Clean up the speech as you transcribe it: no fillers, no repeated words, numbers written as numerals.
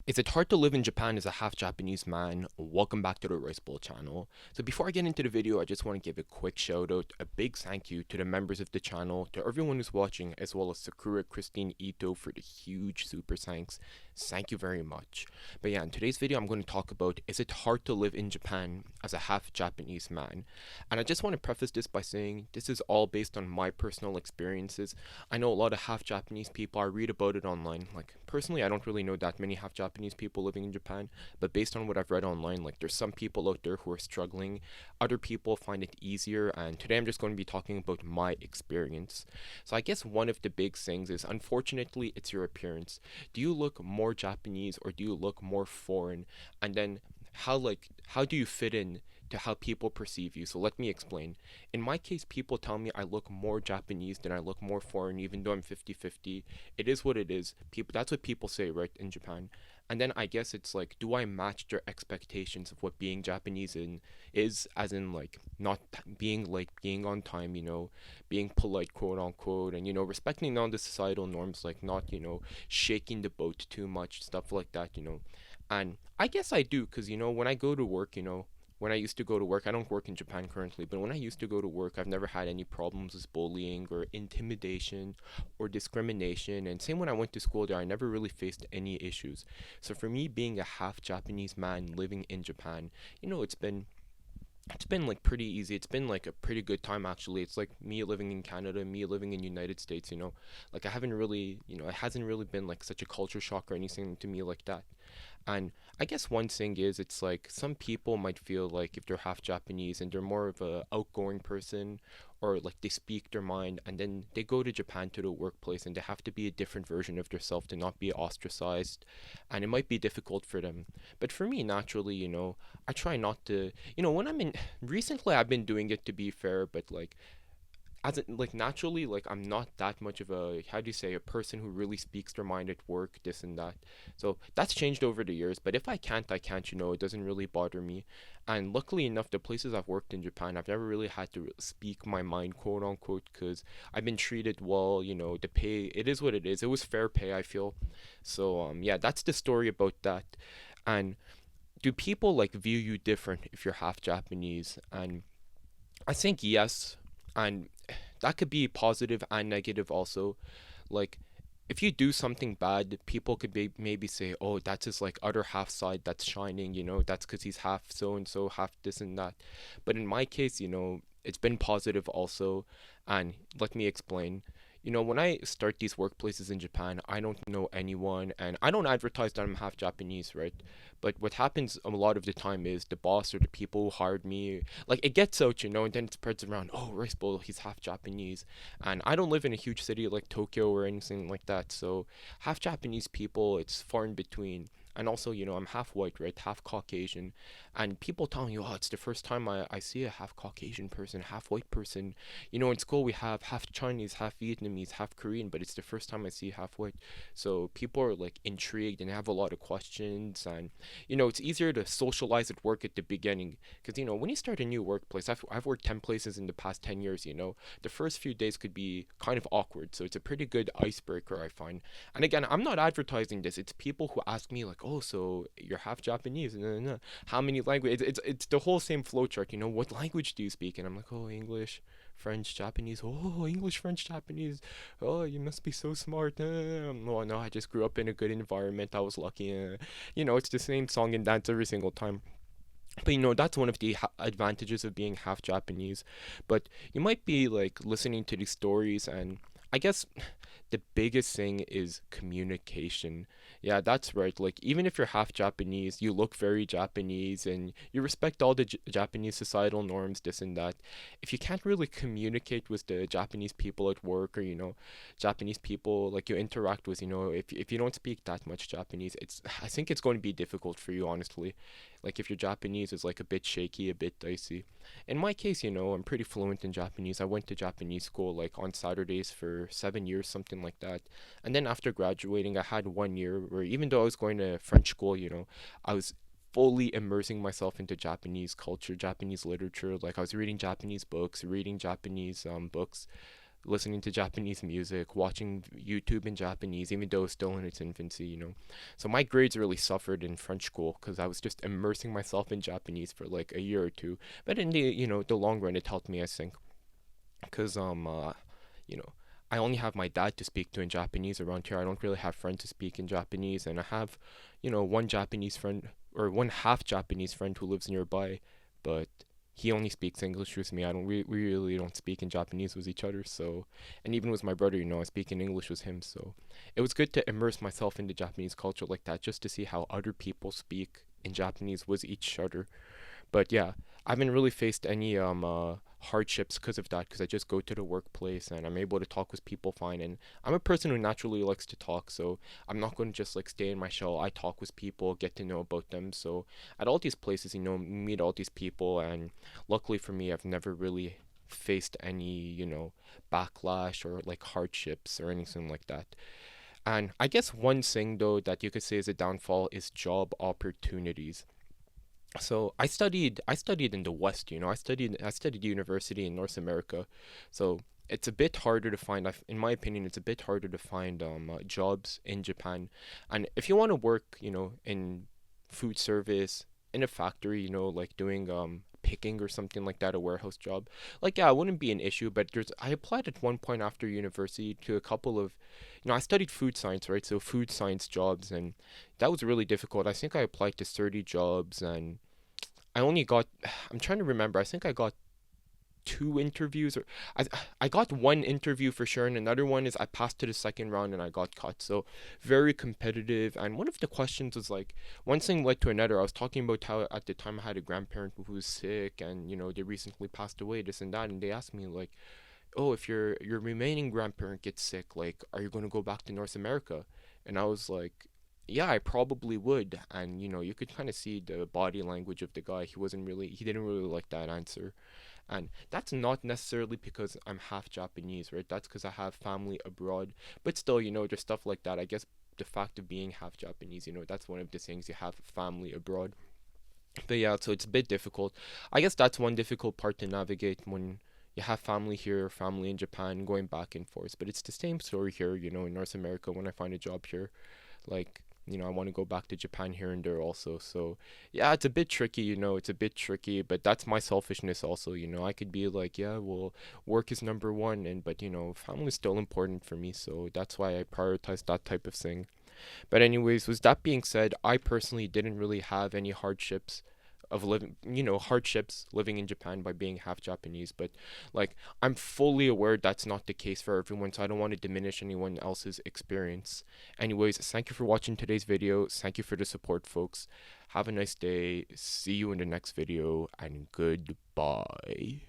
Is it hard to live in Japan as a half Japanese man? Welcome back to the Rice Bowl channel. So before I get into the video, I just want to give a quick shout out, a big thank you to the members of the channel, to everyone who's watching, as well as Sakura Christine Ito for the huge super thanks. Thank you very much. But yeah, in today's video, I'm going to talk about, is it hard to live in Japan as a half Japanese man? And I just want to preface this by saying this is all based on my personal experiences. I know a lot of half Japanese people. I read about it online. Like personally, I don't really know that many half Japanese people living in Japan, but based on what I've read online, like there's some people out there who are struggling. Other people find it easier, and today I'm just going to be talking about my experience. So I guess one of the big things is, unfortunately, it's your appearance. Do you look more Japanese or do you look more foreign? And then how do you fit in to how people perceive you? So let me explain. In my case, people tell me I look more Japanese than I look more foreign, even though I'm 50-50. It is what it is. People, that's what people say, right, in Japan. And then I guess it's like, do I match their expectations of what being Japanese in is, as in like not being like being on time, being polite, quote unquote, and respecting all the societal norms, like not, shaking the boat too much, stuff like that. And I guess I do, because when I go to work, when I used to go to work, I don't work in Japan currently, but when I used to go to work, I've never had any problems with bullying or intimidation or discrimination. And same when I went to school there, I never really faced any issues. So for me, being a half Japanese man living in Japan, it's been like pretty easy. It's been like a pretty good time actually. It's like me living in Canada, me living in United States. Like I haven't really, it hasn't really been like such a culture shock or anything to me like that. And I guess one thing is, it's like some people might feel like if they're half Japanese and they're more of a outgoing person, or like they speak their mind, and then they go to Japan to the workplace and they have to be a different version of themselves to not be ostracized, and it might be difficult for them. But for me, naturally, I try not to, when I'm in, recently I've been doing it, to be fair, but like as it, like naturally, like I'm not that much of a, how do you say, a person who really speaks their mind at work, this and that. So that's changed over the years, but if I can't, I can't. It doesn't really bother me. And luckily enough, the places I've worked in Japan, I've never really had to speak my mind, quote unquote, because I've been treated well. The pay, it is what it is. It was fair pay, I feel. So yeah, that's the story about that. And do people like view you different if you're half Japanese? And I think yes, and that could be positive and negative also. Like, if you do something bad, people could maybe say, "Oh, that's his like other half side that's shining." That's because he's half so and so, half this and that. But in my case, it's been positive also, and let me explain. When I start these workplaces in Japan, I don't know anyone, and I don't advertise that I'm half Japanese, right? But what happens a lot of the time is the boss or the people who hired me, like it gets out, and then it spreads around. Oh, Rice Bowl, he's half Japanese, and I don't live in a huge city like Tokyo or anything like that. So half Japanese people, it's far in between. And also, I'm half white, right? Half Caucasian. And people telling you, oh, it's the first time I see a half Caucasian person, half white person. In school we have half Chinese, half Vietnamese, half Korean, but it's the first time I see half white. So people are like intrigued and have a lot of questions. And it's easier to socialize at work at the beginning, because when you start a new workplace, I've worked 10 places in the past 10 years. The first few days could be kind of awkward, so it's a pretty good icebreaker, I find. And again, I'm not advertising this. It's people who ask me like, oh, so you're half Japanese, how many languages? It's the whole same flowchart. What language do you speak? And I'm like, oh, English, French, Japanese. Oh, English, French, Japanese. Oh, you must be so smart. Oh no, I just grew up in a good environment. I was lucky. It's the same song and dance every single time. But that's one of the advantages of being half Japanese. But you might be like listening to these stories, and I guess the biggest thing is communication. Yeah, that's right. Like, even if you're half Japanese, you look very Japanese and you respect all the Japanese societal norms, this and that. If you can't really communicate with the Japanese people at work, or, Japanese people like you interact with, if you don't speak that much Japanese, I think it's going to be difficult for you, honestly. Like, if your Japanese is like a bit shaky, a bit dicey. In my case, I'm pretty fluent in Japanese. I went to Japanese school like on Saturdays for 7 years, something like that. And then after graduating, I had 1 year where, even though I was going to French school, I was fully immersing myself into Japanese culture, Japanese literature. Like, I was reading Japanese books, reading Japanese books. listening to Japanese music, watching YouTube in Japanese, even though it's still in its infancy, So my grades really suffered in French school because I was just immersing myself in Japanese for like a year or two. But in the long run, it helped me, I think, because you know, I only have my dad to speak to in Japanese around here. I don't really have friends to speak in Japanese, and I have, one Japanese friend or one half Japanese friend who lives nearby, but he only speaks English with me. I don't we really don't speak in Japanese with each other. So, and even with my brother, I speak in English with him. So, it was good to immerse myself in the Japanese culture like that, just to see how other people speak in Japanese with each other. But yeah, I haven't really faced any hardships because of that, because I just go to the workplace and I'm able to talk with people fine. And I'm a person who naturally likes to talk, so I'm not going to just like stay in my shell. I talk with people, get to know about them. So at all these places, meet all these people, and luckily for me, I've never really faced any, backlash or like hardships or anything like that. And I guess one thing though that you could say is a downfall is job opportunities. So I studied in the West, I studied university in North America. So it's a bit harder to find, in my opinion, it's a bit harder to find jobs in Japan. And if you want to work, in food service, in a factory, like doing picking or something like that, a warehouse job, like, yeah, it wouldn't be an issue. But I applied at one point after university to a couple of, I studied food science, right? So food science jobs, and that was really difficult. I think I applied to 30 jobs, and I only got, I'm trying to remember, I think I got two interviews, or I I got one interview for sure, and another one is I passed to the second round and I got cut. So very competitive. And one of the questions was like, one thing led to another. I was talking about how at the time I had a grandparent who was sick, and they recently passed away, this and that, and they asked me like, oh, if your remaining grandparent gets sick, like, are you going to go back to North America? And I was like, yeah, I probably would. And you could kind of see the body language of the guy. He didn't really like that answer. And that's not necessarily because I'm half Japanese, right? That's because I have family abroad. But still, just stuff like that. I guess the fact of being half Japanese, that's one of the things, you have family abroad. But yeah, so it's a bit difficult. I guess that's one difficult part to navigate when you have family here, family in Japan, going back and forth. But it's the same story here, in North America. When I find a job here, like, I want to go back to Japan here and there also. So yeah, it's a bit tricky, it's a bit tricky, but that's my selfishness also. I could be like, yeah, well, work is number one, and but family is still important for me, so that's why I prioritize that type of thing. But anyways, with that being said, I personally didn't really have any hardships living in Japan by being half Japanese. But like, I'm fully aware that's not the case for everyone, so I don't want to diminish anyone else's experience. Anyways, thank you for watching today's video. Thank you for the support, folks. Have a nice day. See you in the next video, and goodbye.